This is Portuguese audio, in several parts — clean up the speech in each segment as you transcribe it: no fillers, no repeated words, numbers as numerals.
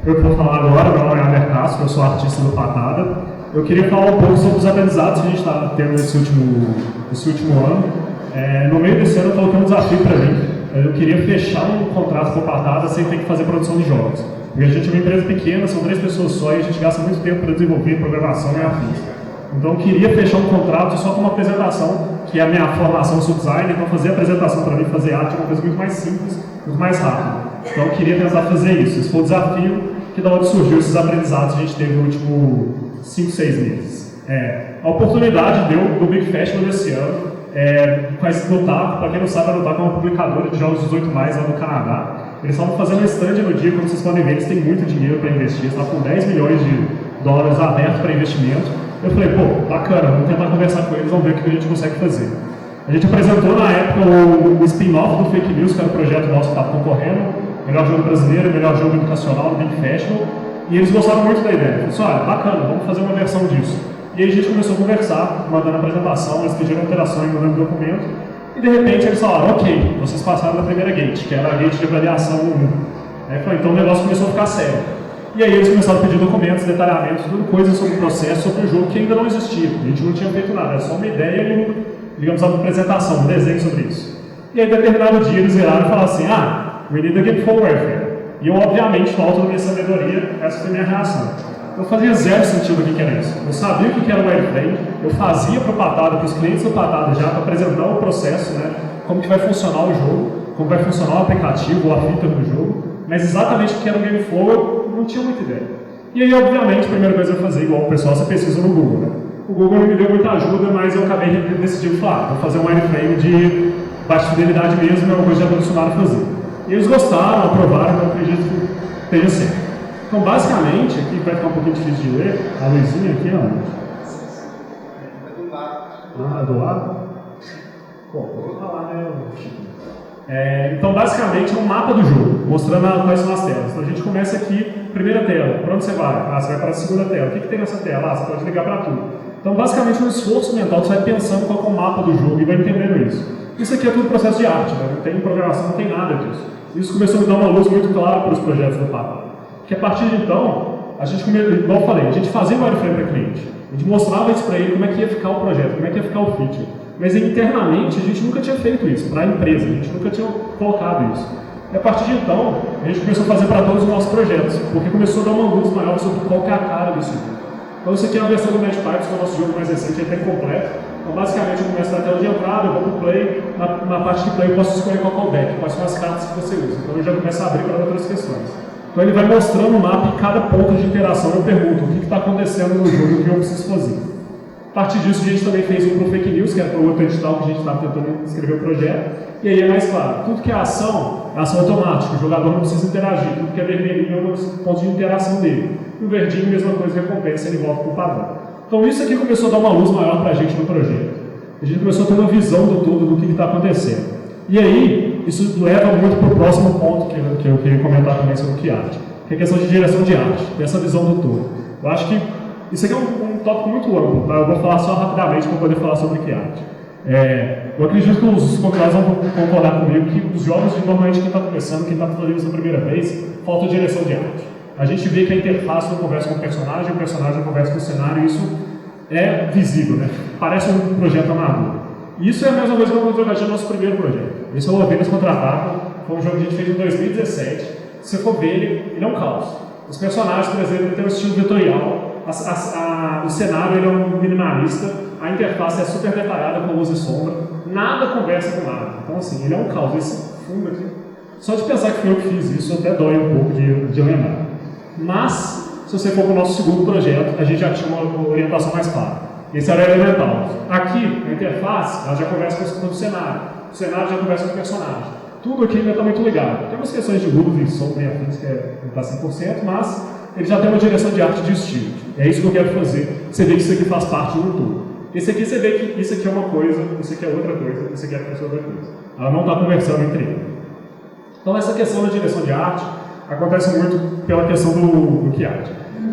Eu vou falar agora, meu nome é Ander Castro, eu sou artista do Patada. Eu queria falar um pouco sobre os aprendizados que a gente está tendo nesse último ano. No meio desse ano eu coloquei um desafio para mim. Eu queria fechar um contrato com o Patada sem ter que fazer produção de jogos. Porque a gente é uma empresa pequena, são 3 pessoas só e a gente gasta muito tempo para desenvolver programação e afins. Então eu queria fechar um contrato só com uma apresentação, que é a minha formação, eu sou designer, então fazer a apresentação para mim, fazer arte é uma coisa muito mais simples, muito mais rápida. Então eu queria tentar fazer isso. Esse foi o desafio que da onde surgiu esses aprendizados que a gente teve no último 5, 6 meses. A oportunidade deu do Big Festival desse ano, com a Notaco, para quem não sabe, a Notaco é uma publicadora de jogos 18+, lá no Canadá. Eles estavam fazendo um stand no dia, como vocês podem ver, eles têm muito dinheiro para investir, eles estavam com 10 milhões de dólares abertos para investimento. Eu falei, pô, bacana, vamos tentar conversar com eles, vamos ver o que a gente consegue fazer. A gente apresentou na época o spin-off do Fake News, que era o projeto nosso que estava concorrendo, melhor jogo brasileiro, melhor jogo educacional do Big Festival, e eles gostaram muito da ideia. Eu falei, olha, bacana, vamos fazer uma versão disso. E aí a gente começou a conversar, mandando a apresentação, eles pediram alterações, mandando documento, e de repente eles falaram, ok, vocês passaram da primeira gate, que era a gate de avaliação 1. Aí eu falei, então o negócio começou a ficar sério. E aí eles começaram a pedir documentos, detalhamentos, tudo coisas sobre o processo, sobre o jogo que ainda não existia. A gente não tinha feito nada, era só uma ideia e, digamos, uma apresentação, um desenho sobre isso. E aí, em determinado dia, eles viraram e falaram assim, we need a game for warfare. E eu, obviamente, no alto da minha sabedoria, essa foi a minha reação. Eu fazia zero sentido o que era isso. Eu sabia o que era o wireframe, eu fazia para o Patada, para os clientes do Patada já, para apresentar o processo, né, como que vai funcionar o jogo, como vai funcionar o aplicativo, a fita do jogo, mas exatamente o que era o game flow, eu não tinha muita ideia. E aí, obviamente, a primeira coisa que eu fazer, igual o pessoal, você pesquisa no Google, né? O Google não me deu muita ajuda, mas eu acabei decidindo falar, vou fazer um wireframe de baixa fidelidade mesmo, é uma coisa que já estou acostumado a fazer. E eles gostaram, aprovaram, então eu acredito que esteja certo. Então, basicamente, aqui vai ficar um pouquinho difícil de ler, a luzinha aqui, ó. Do lado? Bom, vou falar, né? Então, basicamente, é um mapa do jogo, mostrando quais são as telas. Então, a gente começa aqui, primeira tela, para onde você vai? Você vai para a segunda tela. O que tem nessa tela? Você pode ligar para tudo. Então, basicamente, um esforço mental, você vai pensando qual é o mapa do jogo e vai entendendo isso. Isso aqui é tudo processo de arte, né? Não tem programação, não tem nada disso. Isso começou a me dar uma luz muito clara para os projetos do Patada. Que a partir de então, a gente começou, igual eu falei, a gente fazia o wireframe para cliente. A gente mostrava isso para ele, como é que ia ficar o projeto, como é que ia ficar o feature. Mas internamente a gente nunca tinha feito isso, para a empresa, a gente nunca tinha colocado isso. E a partir de então, a gente começou a fazer para todos os nossos projetos, porque começou a dar uma luz maior sobre qual que é a cara desse jogo. Então isso aqui é a versão do Netpipes, que é o nosso jogo mais recente, é até completo. Então basicamente eu começo na tela de entrada, eu vou para o play, na parte de play eu posso escolher qual é o deck, quais são as cartas que você usa. Então eu já começo a abrir para outras questões. Então ele vai mostrando o mapa em cada ponto de interação, eu pergunto o que está acontecendo no jogo e o que eu preciso fazer. A partir disso, a gente também fez um para o Fake News, que era para o outro edital que a gente estava tentando escrever o projeto. E aí é mais claro, tudo que é ação automática, o jogador não precisa interagir, tudo que é vermelhinho é os pontos de interação dele. E o verdinho, mesma coisa, recompensa, ele volta para o padrão. Então isso aqui começou a dar uma luz maior para a gente no projeto. A gente começou a ter uma visão do todo do que está acontecendo. E aí, isso leva muito para o próximo ponto que eu queria comentar também sobre o que é arte, que é a questão de direção de arte, dessa visão do todo. Eu acho que isso aqui é um tópico muito amplo, tá? Eu vou falar só rapidamente para poder falar sobre o que é arte. Eu acredito que os convidados vão concordar comigo que os jogos, normalmente, quem está começando, quem está fazendo isso a primeira vez, falta direção de arte. A gente vê que a interface não conversa com o personagem não conversa com o cenário, e isso é visível, né? Parece um projeto amador. Isso é a mesma coisa que eu vou jogar no nosso primeiro projeto. Esse é o Ovelhas Contra-Ataque, foi um jogo que a gente fez em 2017. Se você for ver ele é um caos. Os personagens, por exemplo, ele tem um estilo vetorial, o cenário ele é um minimalista, a interface é super detalhada com luz e sombra, nada conversa com nada. Então, assim, ele é um caos. Esse fundo aqui, só de pensar que foi eu que fiz isso, até dói um pouco de lembrar. Mas, se você for para o nosso segundo projeto, a gente já tinha uma orientação mais clara. Esse era o elemental. Aqui, a interface, ela já conversa com o cenário. O cenário já conversa com o personagem. Tudo aqui ainda está muito ligado. Tem umas questões de luz e sombra e afins que não está 100%, mas ele já tem uma direção de arte de estilo. É isso que eu quero fazer. Você vê que isso aqui faz parte do todo. Esse aqui você vê que isso aqui é uma coisa, isso aqui é outra coisa, isso aqui é outra coisa. Ela não está conversando entre eles. Então essa questão da direção de arte acontece muito pela questão do que é arte.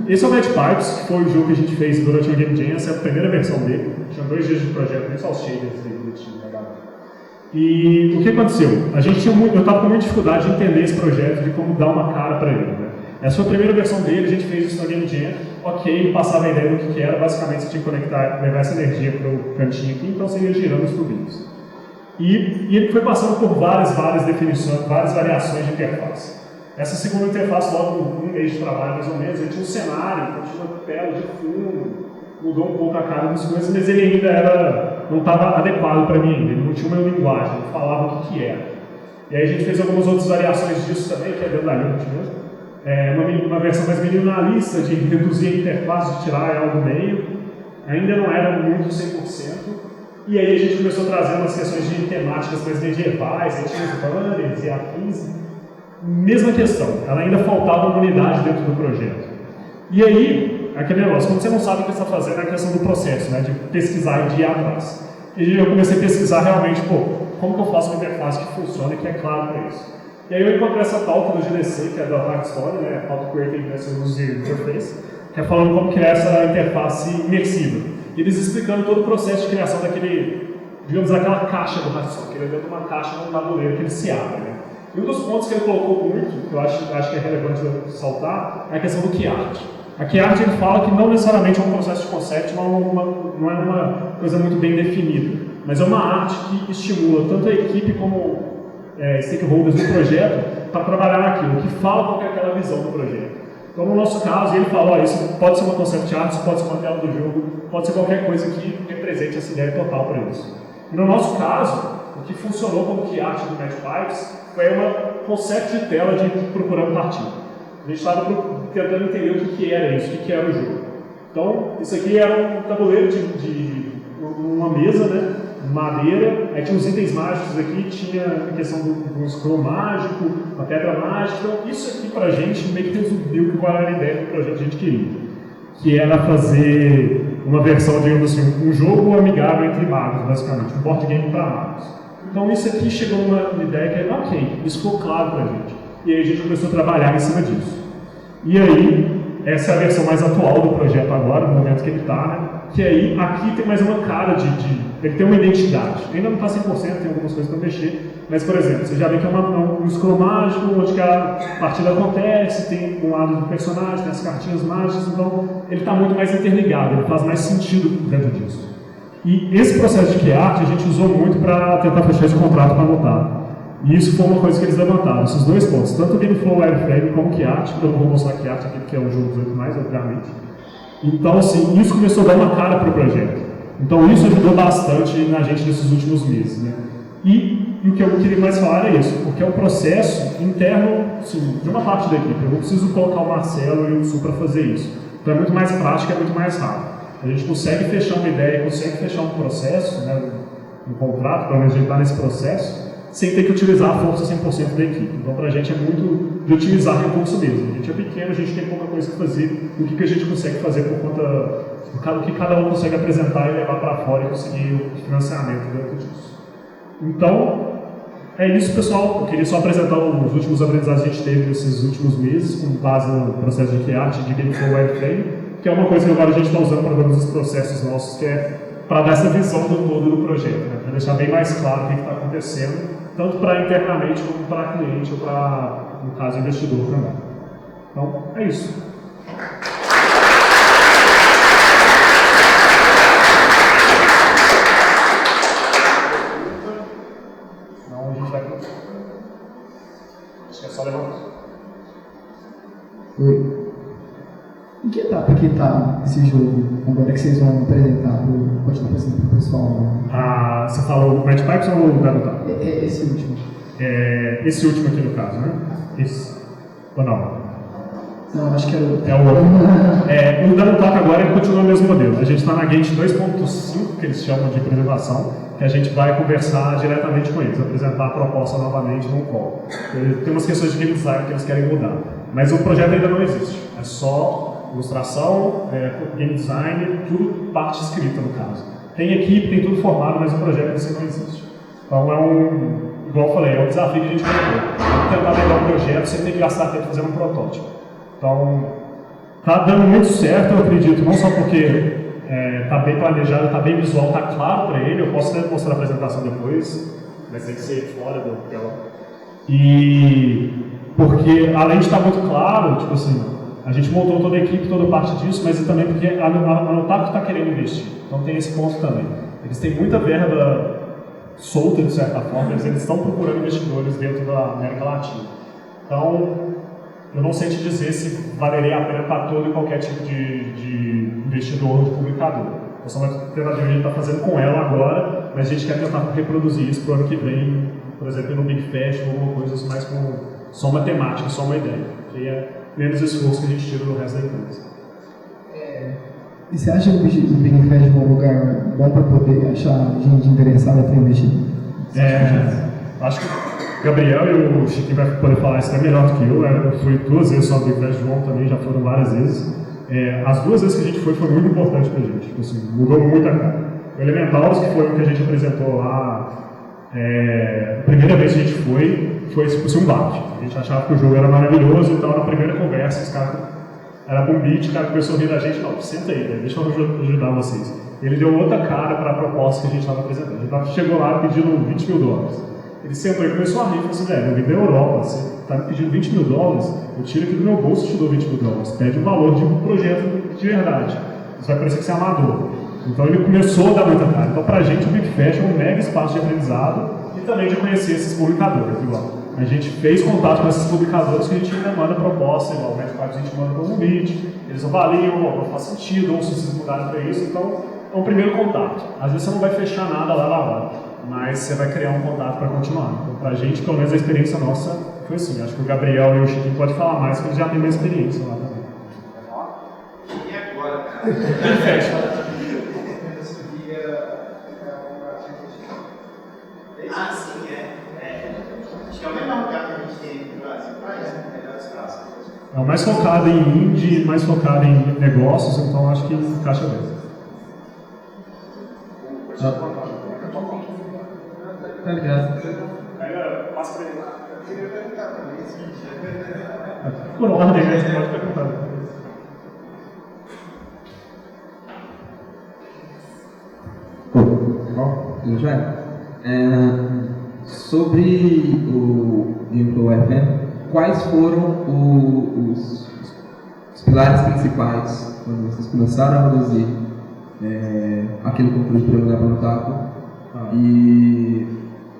Esse é o Netpipes, que foi o jogo que a gente fez durante o Game Jam, essa é a primeira versão dele. Tinha 2 dias de projeto, nem só os shaders dele tinha, né, galera? E o que aconteceu? Eu estava com muita dificuldade de entender esse projeto, de como dar uma cara para ele, né? Essa foi a primeira versão dele, a gente fez isso na Game Jam. Ok, ele passava a ideia do que era, basicamente você tinha que conectar, levar essa energia para o cantinho aqui, então você ia girando os turbinhos. E ele foi passando por várias definições, várias variações de interface. Essa segunda interface, logo um mês de trabalho mais ou menos, ele tinha um cenário, então tinha uma tela de fundo, mudou um pouco a cara das coisas, mas ele ainda não estava adequado para mim ainda, ele não tinha uma linguagem, não falava o que era. E aí a gente fez algumas outras variações disso também, que é dentro da Unity mesmo. Uma versão mais minimalista de reduzir a interface, de tirar ela do meio, ainda não era muito 100%. E aí a gente começou a trazer umas questões de temáticas mais medievais, aí tinha os banners e afins. Mesma questão, ela ainda faltava uma unidade dentro do projeto. E aí, aquele negócio, quando você não sabe o que você está fazendo, é a questão do processo, né, de pesquisar e de ir atrás. E eu comecei a pesquisar realmente, como que eu faço uma interface que funcione e que é claro para isso. E aí eu encontrei essa pauta no GDC, que é da Dark Story, né, a pauta Creating User Interface, que é falando como criar essa interface imersiva. E eles explicando todo o processo de criação daquele, digamos, daquela caixa do Hearthstone, que ele é dentro de uma caixa num tabuleiro que ele se abre, né. E um dos pontos que ele colocou muito, que eu acho que é relevante saltar, é a questão do key art. A key art ele fala que não necessariamente é um processo de concept, não é uma coisa muito bem definida, mas é uma arte que estimula tanto a equipe como stakeholders do projeto para trabalhar naquilo, que fala qual é aquela visão do projeto. Então, no nosso caso, ele falou, isso pode ser uma concept art, isso pode ser uma tela do jogo, pode ser qualquer coisa que represente essa ideia total para isso. E no nosso caso, o que funcionou como key art do Match Pipes foi uma concept de tela de procurando partida. A gente estava tentando entender o que era isso, o que era o jogo. Então, isso aqui era um tabuleiro de uma mesa, né, madeira, aí tinha os itens mágicos aqui, tinha a questão do scroll mágico, uma pedra mágica. Então, isso aqui pra gente meio que resumiu qual era a ideia do projeto que a gente queria. Que era fazer uma versão, digamos assim, um jogo amigável entre magos, basicamente, um board game para magos. Então isso aqui chegou numa ideia que é, ok, isso ficou claro pra gente. E aí a gente começou a trabalhar em cima disso. E aí, essa é a versão mais atual do projeto agora, no momento que ele está, né? Que aí, aqui tem mais uma cara ele tem uma identidade. Ainda não está 100%, tem algumas coisas para mexer, mas, por exemplo, você já vê que é um scroll mágico, onde que a partida acontece, tem um lado do personagem, tem as cartinhas mágicas, então ele está muito mais interligado, ele faz mais sentido dentro disso. E esse processo de key art a gente usou muito para tentar fechar esse contrato para anotar. E isso foi uma coisa que eles levantaram, esses dois pontos, tanto o GameFlow Wireframe como o key art, que eu não vou mostrar key art aqui porque é um jogo 18+, obviamente. Então, assim, isso começou a dar uma cara para o projeto. Então, isso ajudou bastante na gente nesses últimos meses, né? E o que eu queria mais falar é isso, porque é um processo interno, assim, de uma parte da equipe. Eu não preciso colocar o Marcelo e o Sul para fazer isso. Então, é muito mais prático, é muito mais rápido. A gente consegue fechar uma ideia, consegue fechar um processo, né, um contrato, pelo menos a gente está nesse processo, sem ter que utilizar a força 100% da equipe. Então, para a gente é muito de otimizar recurso mesmo. A gente é pequeno, a gente tem pouca coisa para fazer, o que a gente consegue fazer por conta do que cada um consegue apresentar e levar para fora e conseguir o financiamento dentro disso. Então, é isso, pessoal. Eu queria só apresentar os últimos aprendizados que a gente teve nesses últimos meses, com base no processo de art, de GameFlow Wireframe, que é uma coisa que agora a gente está usando para todos os processos nossos, que é para dar essa visão do todo do projeto, né? Para deixar bem mais claro o que está acontecendo, tanto para internamente como para cliente ou para, no caso, investidor também. Então, é isso. Senão a gente vai... Acho que é só levantar. Oi. Em que etapa que está esse jogo? Agora que vocês vão apresentar, pode estar apresentando para o pessoal? Ah, você falou o Match Pipes ou o Garuta? Esse último. Esse último aqui no caso, né? Esse. Ou não? Não, acho que era o outro. É o outro. O Garuta agora ele continua o mesmo modelo. A gente está na Gate 2.5, que eles chamam de apresentação, que a gente vai conversar diretamente com eles, apresentar a proposta novamente num call. Tem umas questões de game design que eles querem mudar. Mas o projeto ainda não existe. É só ilustração, game design, tudo parte escrita no caso. Tem equipe, tem tudo formado, mas o projeto em si não existe. Então igual eu falei, é um desafio que a gente colocou. Tentar pegar um projeto sem ter que gastar tempo fazendo um protótipo. Então, está dando muito certo, eu acredito, não só porque está bem planejado, está bem visual, está claro para ele, eu posso até mostrar a apresentação depois, mas tem que ser fora do tela. E porque além de estar muito claro, tipo assim, a gente montou toda a equipe, toda parte disso, mas também porque a Notaco está querendo investir. Então tem esse ponto também. Eles têm muita verba solta, de certa forma, mas eles estão procurando investidores dentro da América Latina. Então, eu não sei te dizer se valeria a pena para todo e qualquer tipo de investidor ou de publicador. Então, só uma tentativa que a gente está fazendo com ela agora, mas a gente quer tentar reproduzir isso para o ano que vem, por exemplo, no Big Fest ou alguma coisa mais com só uma temática, só uma ideia. Que é menos esforço que a gente tira do resto da empresa. E você acha que o Big Fest é um lugar bom para poder achar gente interessada para investir? Acho que o Gabriel e o Chiquinho vai poder falar isso até melhor do que eu. Eu fui 2 vezes só no Big Fest, João também já foram várias vezes. As 2 vezes que a gente foi muito importante para a gente. Tipo assim, mudou muito a cara. O Elementals, que foi o que a gente apresentou lá, a primeira vez que a gente foi tipo assim, um baque. A gente achava que o jogo era maravilhoso, então na primeira conversa, os caras era bombite, o cara começou a rir da gente, não, senta aí, deixa eu ajudar vocês. Ele deu outra cara para a proposta que a gente estava apresentando. A gente chegou lá pedindo $20 mil. Ele sentou e começou a rir e falou assim, velho, eu vim da Europa, você está me pedindo $20 mil, eu tiro aqui do meu bolso e te dou $20 mil. Pede o valor de um projeto de verdade. Isso vai parecer que você é amador. Então ele começou a dar muita cara. Então pra gente o Big Fest é um mega espaço de aprendizado e também de conhecer esses publicadores, igual. A gente fez contato com esses publicadores que a gente ainda manda proposta, igual o Médico a gente manda para um convite, eles avaliam, não faz sentido, ou se vocês mudarem para isso, então é um primeiro contato. Às vezes você não vai fechar nada lá, mas você vai criar um contato para continuar. Então pra gente, pelo menos a experiência nossa foi assim. Acho que o Gabriel e o Chiquinho podem falar mais, porque eles já têm mais experiência lá também. E agora? Fecha. Ah, sim, acho que é o melhor lugar que a gente tem no Brasil para isso, melhor espaço. É o mais focado em indie, mais focado em negócios, então acho que encaixa bem. Tá ligado? Passa para ele. Eu queria perguntar também, se por ordem, né? Você pode perguntar. Tudo jóia? Sobre o GameFlow FM, quais foram os pilares principais quando vocês começaram a produzir aquele conteúdo para jogar para o Notaco? E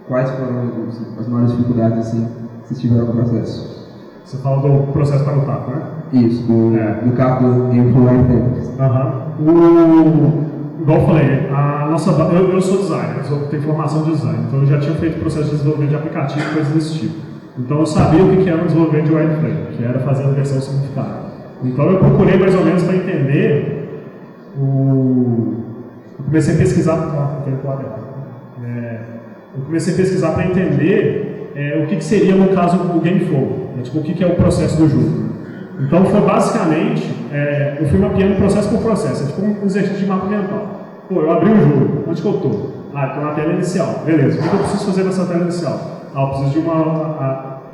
quais foram as maiores dificuldades assim, que vocês tiveram no processo? Você fala do processo para o Notaco, né? Isso, do carro do GameFlow FM. Igual eu falei, eu sou designer, eu tenho formação de design, então eu já tinha feito processo de desenvolvimento de aplicativo e coisas desse tipo. Então eu sabia o que era um desenvolvimento de wireframe, que era fazer a versão simplificada. Então eu procurei mais ou menos para entender eu comecei a pesquisar para entender o que seria, no caso, o GameFlow, tipo, o que é o processo do jogo. Então foi basicamente, eu fui mapeando processo por processo, é tipo um exercício de mapa mental. Pô, eu abri o jogo, onde que eu estou? Estou na tela inicial, beleza, o que eu preciso fazer nessa tela inicial? Eu preciso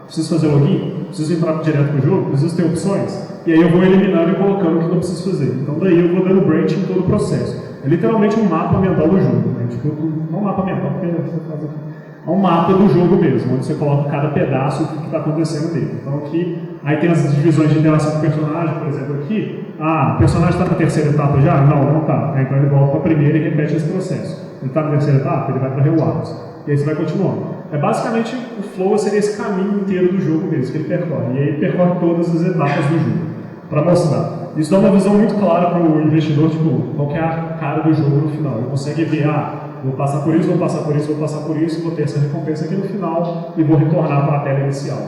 preciso fazer login? Preciso entrar direto para o jogo? Preciso ter opções? E aí eu vou eliminando e colocando o que eu preciso fazer. Então daí eu vou dando branch em todo o processo. É literalmente um mapa mental do jogo, né? Tipo, não um mapa mental, porque você faz aqui. É um mapa do jogo mesmo, onde você coloca cada pedaço o que está acontecendo nele. Então aqui, aí tem as divisões de interação com o personagem, por exemplo, aqui. O personagem está na terceira etapa já? Não está. Então ele volta para a primeira e repete esse processo. Ele está na terceira etapa, ele vai para rewards. E aí você vai continuando. Basicamente, o flow seria esse caminho inteiro do jogo mesmo, que ele percorre. E aí ele percorre todas as etapas do jogo, para mostrar. Isso dá uma visão muito clara para o investidor, tipo, qual que é a cara do jogo no final. Ele consegue ver, vou passar por isso, vou passar por isso, vou passar por isso, vou ter essa recompensa aqui no final e vou retornar para a tela inicial.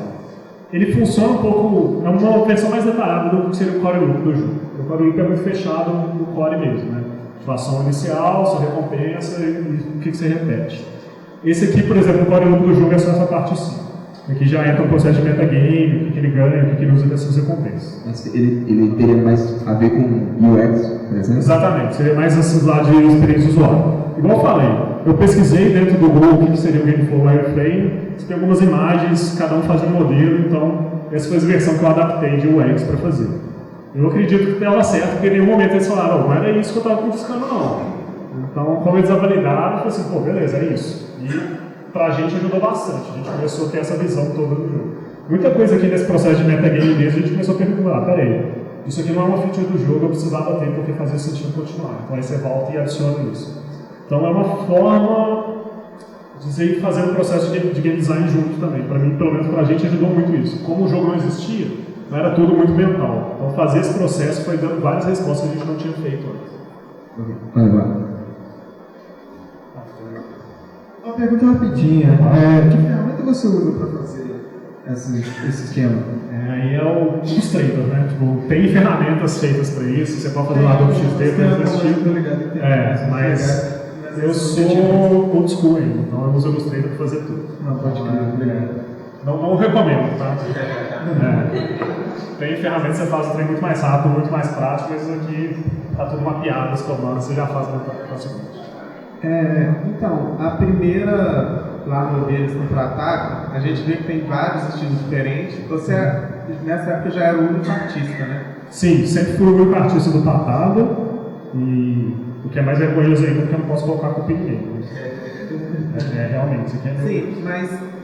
Ele funciona um pouco, é uma versão mais detalhada do que seria o core loop do jogo. O core loop é muito fechado no core mesmo, né? Tipo, ação inicial, sua recompensa e o que você repete. Esse aqui, por exemplo, o core loop do jogo é só essa parte 5. Aqui já entra o processo de metagame, o que ele ganha, o que ele usa dessas recompensas. Mas ele teria mais a ver com UX, por exemplo? Exatamente, seria mais esses lá de experiência usuário. Igual eu falei, eu pesquisei dentro do Google o que seria o GameFlow Wireframe, tem algumas imagens, cada um faz um modelo, então essa foi a versão que eu adaptei de UX para fazer. Eu acredito que dava certo, porque em nenhum momento eles falaram, não era isso que eu estava buscando não. Então, como eles avalidaram, eu falei assim, beleza, é isso. E pra gente ajudou bastante, a gente começou a ter essa visão toda do jogo. Muita coisa aqui nesse processo de metagame mesmo, a gente começou a perguntar, peraí, isso aqui não é uma feature do jogo, eu precisava ter porque fazia sentido continuar. Então aí você volta e adiciona isso. Então é uma forma de você ir fazendo o processo de game design junto também. Para mim, pelo menos para a gente, ajudou muito isso. Como o jogo não existia, não era tudo muito mental. Então fazer esse processo foi dando várias respostas que a gente não tinha feito antes. Uma pergunta rapidinha. Que ferramenta você usa para fazer esse esquema? Aí é o Illustrator, né? Tipo, tem ferramentas feitas para isso, você pode fazer um Adobe XD, coisa desse tipo. Mas eu sou old school ainda, então eu uso o Illustrator para fazer tudo. Não, pode crer. Não recomendo, tá? Tem ferramentas que você faz o trem muito mais rápido, muito mais prático, mas aqui tá tudo mapeado, os comandos, você já faz muito facilmente. Então, a primeira lá no Ovelhas Contra-Ataque, a gente vê que tem vários estilos diferentes. Você, nessa época, já era o único artista, né? Sim, sempre fui o único artista do Tatado, e o que é mais vergonhoso ainda é porque eu não posso colocar culpa em ninguém. Realmente, isso aqui é meu. Sim, mas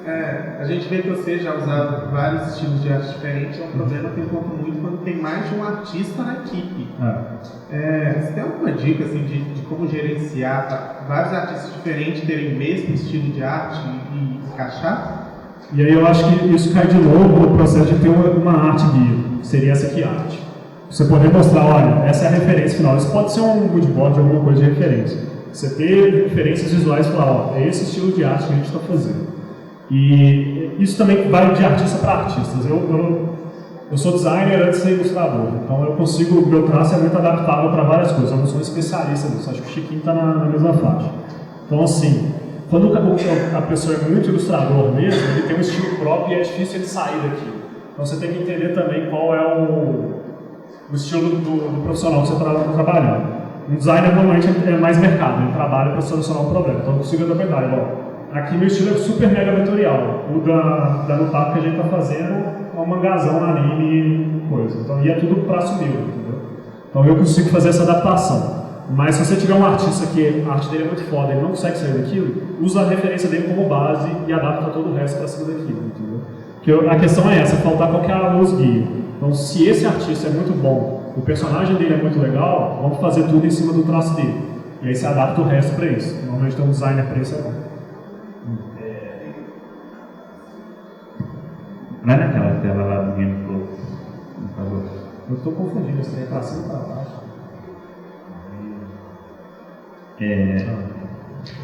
a gente vê que você já usava vários estilos de arte diferentes. É um problema que eu encontro muito quando tem mais de um artista na equipe. Você tem alguma dica assim, de como gerenciar vários artistas diferentes terem o mesmo estilo de arte e encaixar? E aí eu acho que isso cai de novo no processo de ter uma arte guia, seria essa aqui arte. Você poder mostrar, olha, essa é a referência final. Isso pode ser um moodboard, alguma coisa de referência. Você ter referências visuais e falar, ó, é esse estilo de arte que a gente está fazendo. E isso também vai de artista para artistas. Eu sou designer antes de ser ilustrador, então eu consigo, meu traço é muito adaptável para várias coisas. Eu não sou um especialista nisso, acho que o Chiquinho está na mesma faixa. Então assim, quando a pessoa é muito ilustrador mesmo, ele tem um estilo próprio e é difícil ele sair daquilo. Então você tem que entender também qual é o estilo do profissional que você está trabalhando. Um designer normalmente é mais mercado, ele trabalha para solucionar um problema. Então eu consigo adaptar. Aqui meu estilo é super mega vetorial. O da Nutapo que a gente está fazendo é um mangazão, anime, coisa. Então, e é tudo traço meu, entendeu? Então eu consigo fazer essa adaptação. Mas se você tiver um artista que a arte dele é muito foda, ele não consegue sair daquilo, usa a referência dele como base e adapta todo o resto para cima daquilo, entendeu? Porque a questão é essa, faltar qualquer luz guia. Então se esse artista é muito bom, o personagem dele é muito legal, vamos fazer tudo em cima do traço dele. E aí você adapta o resto para isso. Normalmente tem um designer para isso, é bom. Vai naquela tela lá do Gameflow, por favor. Eu estou confundindo, esse trem para cima e para baixo.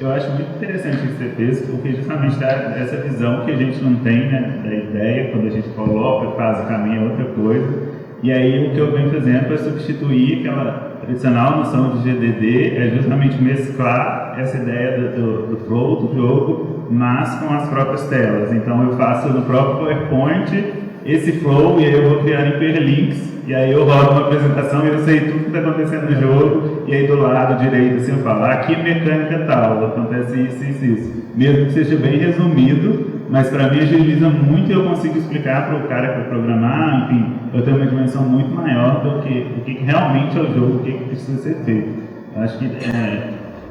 Eu acho muito interessante o que você fez, porque justamente dá essa visão que a gente não tem, né, da ideia, quando a gente coloca, faz o caminho é outra coisa. E aí o que eu venho fazendo é substituir aquela tradicional noção de GDD, é justamente mesclar essa ideia do flow do jogo, mas com as próprias telas. Então eu faço no próprio PowerPoint esse flow e aí eu vou criar hiperlinks, e aí eu rodo uma apresentação e eu sei tudo que está acontecendo no jogo, e aí do lado direito assim eu falo, aqui mecânica tal, acontece isso, isso, isso. Mesmo que seja bem resumido, mas para mim agiliza muito e eu consigo explicar para o cara que vai programar, enfim, eu tenho uma dimensão muito maior do que o que realmente é o jogo, o que precisa ser feito. Eu acho que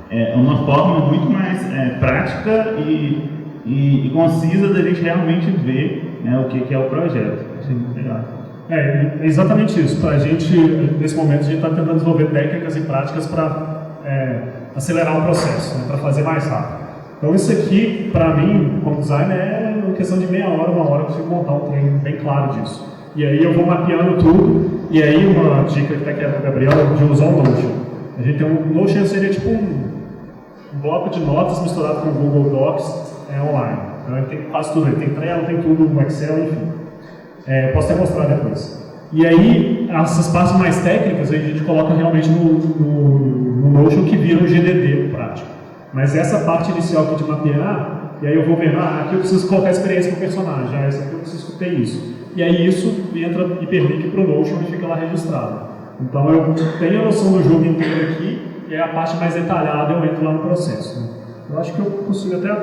é uma forma muito mais prática e concisa da gente realmente ver, né, o que é o projeto. Achei muito legal. É exatamente isso. Para a gente, nesse momento, a gente está tentando desenvolver técnicas e práticas para acelerar o processo, né, para fazer mais rápido. Então isso aqui, para mim, como designer, é uma questão de meia hora, uma hora, eu consigo montar um treino bem claro disso. E aí eu vou mapeando tudo, e aí uma dica que está aqui do Gabriel é de usar o Notion. A gente tem um Notion, seria tipo um bloco de notas misturado com o Google Docs online. Então ele tem quase tudo, ele tem Trello, tem tudo, o Excel, enfim. Eu posso até mostrar depois. E aí, essas partes mais técnicas, a gente coloca realmente no Notion, que vira um GDD prático. Mas essa parte inicial aqui de mapear, e aí eu vou vendo, aqui eu preciso colocar a experiência com o personagem, essa aqui eu preciso ter isso. E aí isso entra hiperlink para o Notion e fica lá registrado. Então eu tenho a noção do jogo inteiro aqui, e aí a parte mais detalhada eu entro lá no processo. Né? Eu acho que eu consigo até...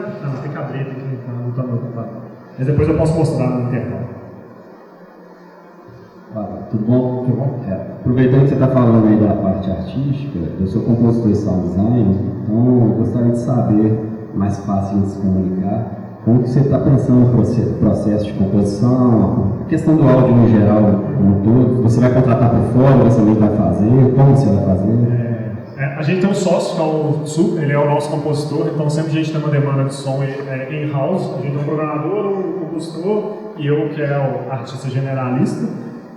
tem que abrir aqui, não está no ocupado. Mas depois eu posso mostrar no intervalo. Tudo bom? Tudo bom? Aproveitando que você está falando aí da parte artística, eu sou compositor e sound designer, então eu gostaria de saber, mais fácil de se comunicar, como que você está pensando no processo de composição, a questão do áudio no geral, como todo? Você vai contratar por fora, você também vai fazer? Como você vai fazer? A gente tem um sócio, que é o Tsu, ele é o nosso compositor, então sempre a gente tem uma demanda de som in-house. A gente tem um programador, um compositor e eu, que é o artista generalista.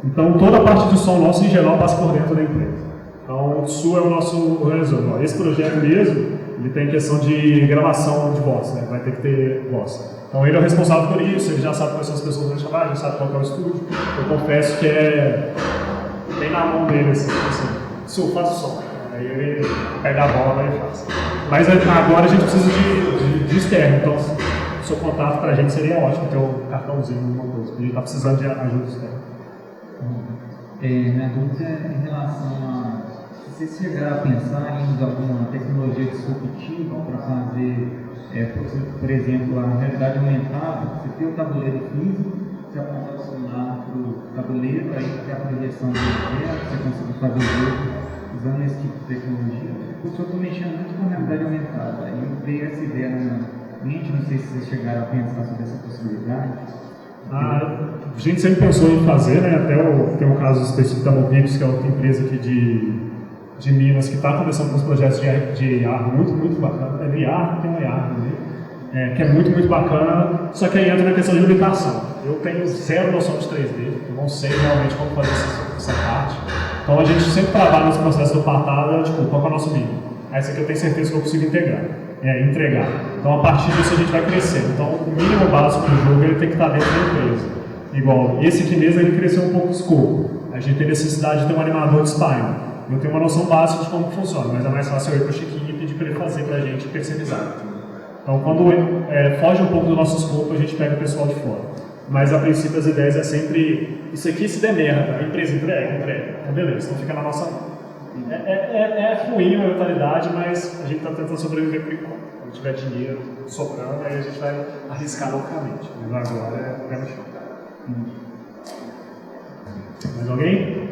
Então toda a parte de som nosso, em geral, passa por dentro da empresa. Então o Tsu é o nosso organizador. Esse projeto mesmo, ele tem questão de gravação de voz, né? Vai ter que ter voz. Então ele é o responsável por isso, ele já sabe quais são as pessoas que vão chamar, já sabe qual é o estúdio. Eu confesso que é bem na mão dele, assim Tsu, faz o som. Aí ele pega a bola e faz. Mas agora a gente precisa de externo, então o seu contato pra gente seria ótimo, ter um cartãozinho, alguma coisa. A gente tá precisando de ajuda externa. Minha dúvida é em relação a se vocês chegaram a pensar em usar alguma tecnologia disruptiva para fazer, por exemplo, a realidade aumentada. Você tem o tabuleiro físico, você aponta o celular para o tabuleiro, aí tem a projeção do objeto, você consegue fazer o jogo usando esse tipo de tecnologia. Porque eu estou mexendo muito com a realidade aumentada. Aí eu veio essa ideia na minha mente, não sei se vocês chegaram a pensar sobre essa possibilidade. A gente sempre pensou em fazer, né? Até tem um caso específico da Mobius, que é outra empresa aqui de Minas, que está começando com os projetos de AR muito bacana. É VR, tem um AR ali, que é muito bacana, só que aí entra na questão de limitação. Eu tenho zero noção de 3D, eu não sei realmente como fazer essa parte. Então a gente sempre trabalha nesse processo do patada, tipo, qual é o nosso mínimo? Essa aqui eu tenho certeza que eu consigo entregar. Então a partir disso a gente vai crescendo. Então o mínimo básico do jogo ele tem que estar dentro da empresa. Igual, esse aqui mesmo ele cresceu um pouco o escopo. A gente tem necessidade de ter um animador de spine. Eu tenho uma noção básica de como funciona, mas é mais fácil eu ir para o Chiquinho e pedir para ele fazer para a gente terceirizar. Então quando foge um pouco do nosso escopo, a gente pega o pessoal de fora. Mas a princípio as ideias é sempre, isso aqui se der merda, a empresa entrega. Então beleza, então fica na nossa mão. É ruim a mentalidade, mas a gente está tentando sobreviver por enquanto. Quando tiver dinheiro sobrando, aí a gente vai arriscar loucamente. Mas agora é pé no chão. Mais alguém?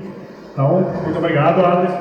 Então, muito obrigado, Adler.